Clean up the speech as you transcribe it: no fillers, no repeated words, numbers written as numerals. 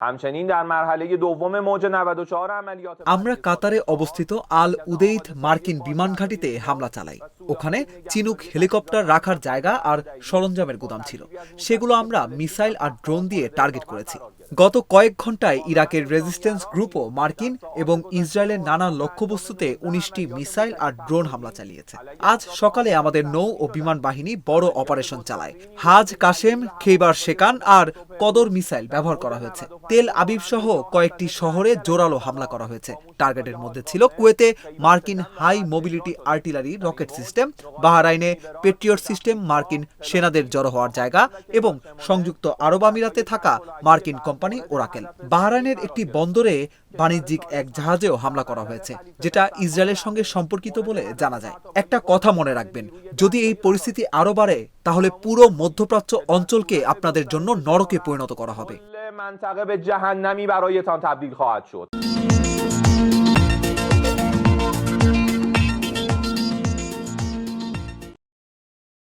همچنین در مرحله دوم موج 94 عملیات আমরা কাতারে অবস্থিত আল উদেইদ মার্কিন বিমান ঘাঁটিতে হামলা চালাই। ওখানে চিনুক হেলিকপ্টার রাখার জায়গা আর সরঞ্জামের গুদাম ছিল, সেগুলো আমরা মিসাইল আর ড্রোন দিয়ে টার্গেট করেছি। গত কয়েক ঘন্টায় ইরাকের রেজিস্ট্যান্স গ্রুপও মার্কিন এবং ইসরায়েলের নানা লক্ষ্যবস্তুতে ১৯টি মিসাইল আর ড্রোন হামলা চালিয়েছে। আজ সকালে আমাদের নৌ ও বিমান বাহিনী বড় অপারেশন চালায়। হাজ কাশেম, খেইবার শেকান আর কদর মিসাইল ব্যবহার করা হয়েছে। তেল আবিব সহ কয়েকটি শহরে জোরালো হামলা করা হয়েছে। টার্গেটের মধ্যে ছিল কুয়েতে মার্কিন high mobility artillery rocket system, বাহরাইনে পেট্রিয়ট সিস্টেম, মার্কিন সেনাদের জড়ো হওয়ার জায়গা এবং সংযুক্ত আরব আমিরাতে থাকা মার্কিন কোম্পানি ওরাকেল। বাহরাইনের একটি বন্দরে বাণিজ্যিক এক জাহাজেও হামলা করা হয়েছে, যেটা ইসরায়েলের সঙ্গে সম্পর্কিত বলে জানা যায়। একটা কথা মনে রাখবেন, যদি এই পরিস্থিতি আরো বাড়ে তাহলে পুরো মধ্যপ্রাচ্য অঞ্চলকে আপনাদের জন্য নরকে পরিণত করা হবে। منطقه به جهنمی برایتان تبدیل خواهد شد.